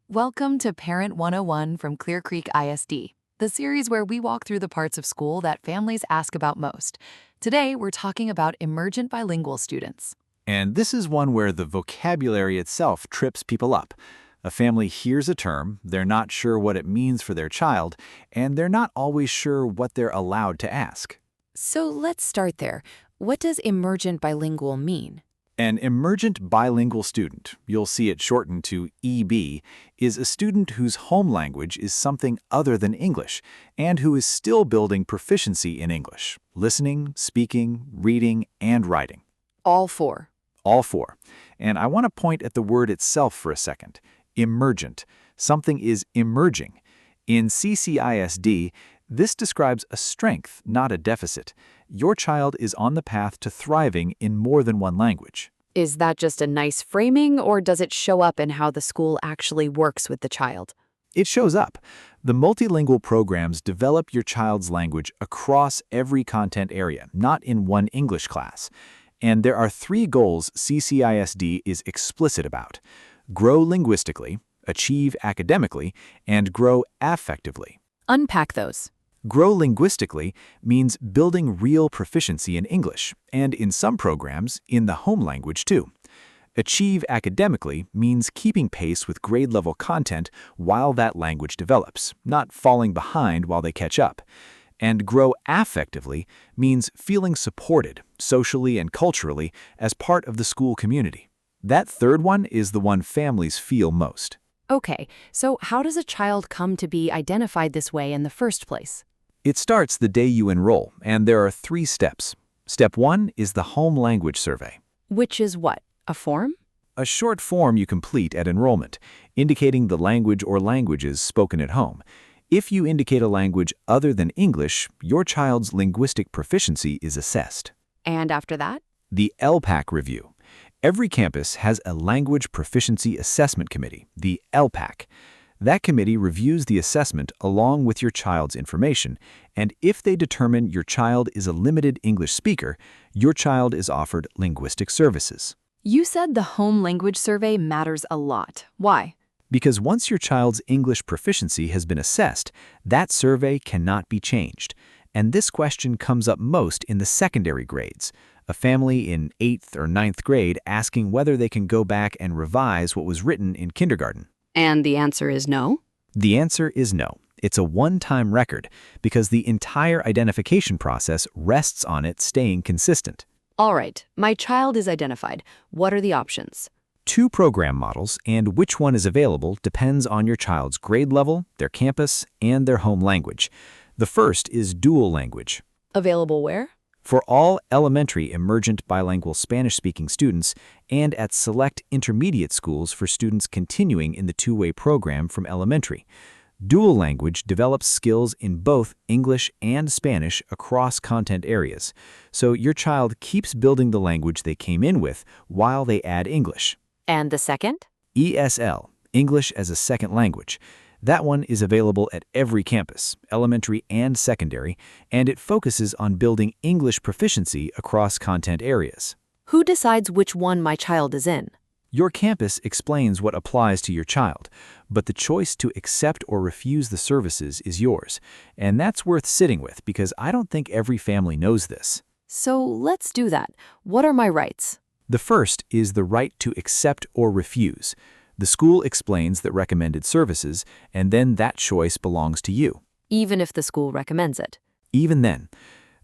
Welcome to Parent 101 from Clear Creek ISD, the series where we walk through the parts of school that families ask about most. Today, we're talking about emergent bilingual students. And this is one where the vocabulary itself trips people up. A family hears a term, they're not sure what it means for their child, and they're not always sure what they're allowed to ask. So let's start there. What does emergent bilingual mean? An emergent bilingual student, you'll see it shortened to EB, is a student whose home language is something other than English and who is still building proficiency in English, listening, speaking, reading, and writing. All four. All four. And I want to point at the word itself for a second. Emergent. Something is emerging. In CCISD, this describes a strength, not a deficit. Your child is on the path to thriving in more than one language. Is that just a nice framing, or does it show up in how the school actually works with the child? It shows up. The multilingual programs develop your child's language across every content area, not in one English class. And there are three goals CCISD is explicit about: grow linguistically, achieve academically, and grow affectively. Unpack those. Grow linguistically means building real proficiency in English, and in some programs, in the home language too. Achieve academically means keeping pace with grade-level content while that language develops, not falling behind while they catch up. And grow affectively means feeling supported, socially and culturally, as part of the school community. That third one is the one families feel most. Okay, so how does a child come to be identified this way in the first place? It starts the day you enroll, and there are 3 steps. Step 1 is the home language survey. Which is what? A form? A short form you complete at enrollment, indicating the language or languages spoken at home. If you indicate a language other than English, your child's linguistic proficiency is assessed. And after that? The LPAC review. Every campus has a Language Proficiency Assessment Committee, the LPAC. That committee reviews the assessment along with your child's information, and if they determine your child is a limited English speaker, your child is offered linguistic services. You said the home language survey matters a lot. Why? Because once your child's English proficiency has been assessed, that survey cannot be changed. And this question comes up most in the secondary grades. A family in 8th or 9th grade asking whether they can go back and revise what was written in kindergarten. And the answer is no? The answer is no. It's a one-time record because the entire identification process rests on it staying consistent. All right, my child is identified. What are the options? 2 program models, and which one is available depends on your child's grade level, their campus, and their home language. The first is dual language. Available where? For all elementary emergent bilingual Spanish-speaking students and at select intermediate schools for students continuing in the 2-way program from elementary. Dual language develops skills in both English and Spanish across content areas, so your child keeps building the language they came in with while they add English. And the second? ESL, English as a Second Language. That one is available at every campus, elementary and secondary, and it focuses on building English proficiency across content areas. Who decides which one my child is in? Your campus explains what applies to your child, but the choice to accept or refuse the services is yours. And that's worth sitting with because I don't think every family knows this. So let's do that. What are my rights? The first is the right to accept or refuse. The school explains the recommended services, and then that choice belongs to you. Even if the school recommends it. Even then.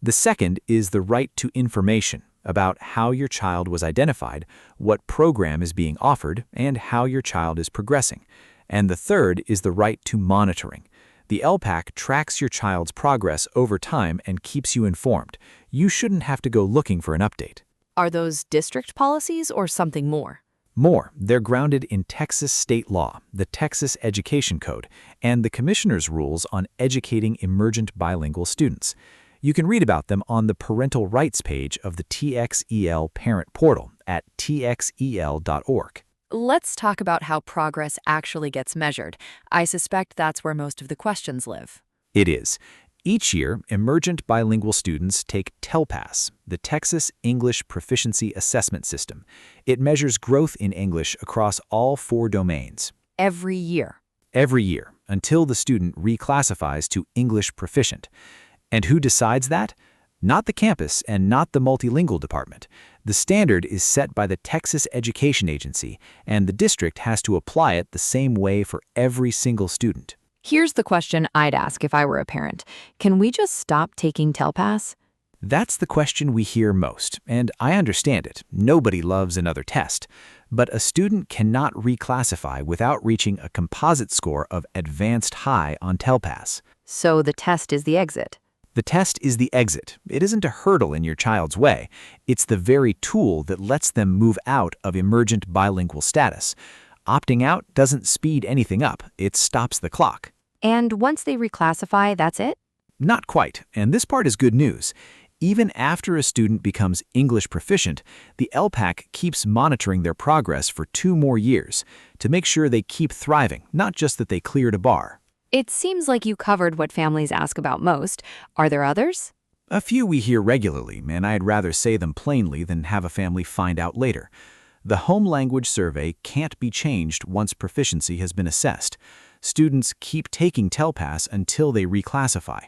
The second is the right to information about how your child was identified, what program is being offered, and how your child is progressing. And the third is the right to monitoring. The LPAC tracks your child's progress over time and keeps you informed. You shouldn't have to go looking for an update. Are those district policies or something more? More, they're grounded in Texas state law, the Texas Education Code, and the Commissioner's rules on educating emergent bilingual students. You can read about them on the parental rights page of the TXEL parent portal at txel.org. Let's talk about how progress actually gets measured. I suspect that's where most of the questions live. It is. Each year, emergent bilingual students take TELPAS, the Texas English Proficiency Assessment System. It measures growth in English across all 4 domains. every year. Every year, until the student reclassifies to English proficient. And who decides that? Not the campus and not the multilingual department. The standard is set by the Texas Education Agency, and the district has to apply it the same way for every single student. Here's the question I'd ask if I were a parent. Can we just stop taking TELPAS? That's the question we hear most, and I understand it. Nobody loves another test. But a student cannot reclassify without reaching a composite score of Advanced High on TELPAS. So the test is the exit. The test is the exit. It isn't a hurdle in your child's way. It's the very tool that lets them move out of emergent bilingual status. Opting out doesn't speed anything up. It stops the clock. And once they reclassify, that's it? Not quite, and this part is good news. Even after a student becomes English proficient, the LPAC keeps monitoring their progress for 2 more years to make sure they keep thriving, not just that they cleared a bar. It seems like you covered what families ask about most. Are there others? A few we hear regularly, and I'd rather say them plainly than have a family find out later. The home language survey can't be changed once proficiency has been assessed. Students keep taking TELPAS until they reclassify.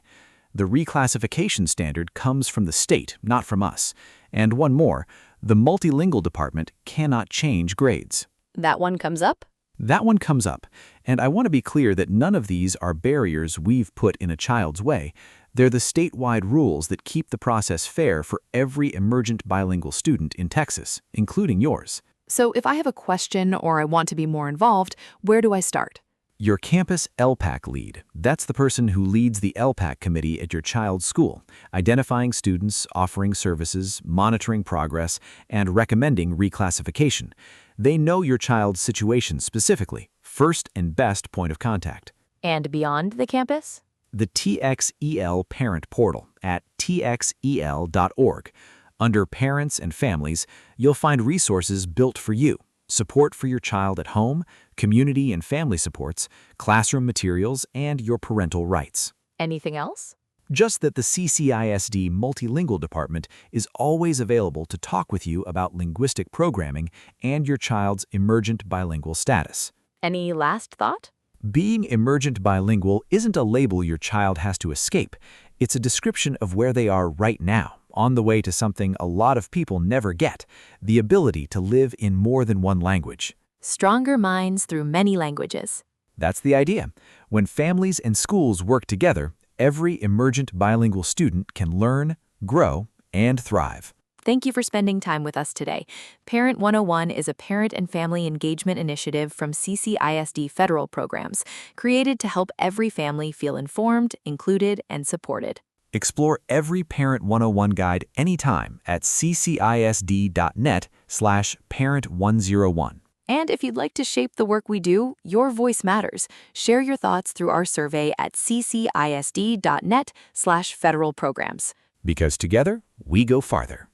The reclassification standard comes from the state, not from us. And one more, the multilingual department cannot change grades. That one comes up? That one comes up, and I want to be clear that none of these are barriers we've put in a child's way. They're the statewide rules that keep the process fair for every emergent bilingual student in Texas, including yours. So if I have a question or I want to be more involved, where do I start? Your campus LPAC lead. That's the person who leads the LPAC committee at your child's school, identifying students, offering services, monitoring progress, and recommending reclassification. They know your child's situation specifically, first and best point of contact. And beyond the campus? The TXEL Parent Portal at txel.org. Under Parents and Families, you'll find resources built for you. Support for your child at home, community and family supports, classroom materials, and your parental rights. Anything else? Just that the CCISD Multilingual Department is always available to talk with you about linguistic programming and your child's emergent bilingual status. Any last thought? Being emergent bilingual isn't a label your child has to escape. It's a description of where they are right now, on the way to something a lot of people never get, the ability to live in more than one language. Stronger minds through many languages. That's the idea. When families and schools work together, every emergent bilingual student can learn, grow, and thrive. Thank you for spending time with us today. Parent 101 is a parent and family engagement initiative from CCISD federal programs, created to help every family feel informed, included, and supported. Explore every Parent 101 guide anytime at ccisd.net/parent101. And if you'd like to shape the work we do, your voice matters. Share your thoughts through our survey at ccisd.net/federal programs. Because together, we go farther.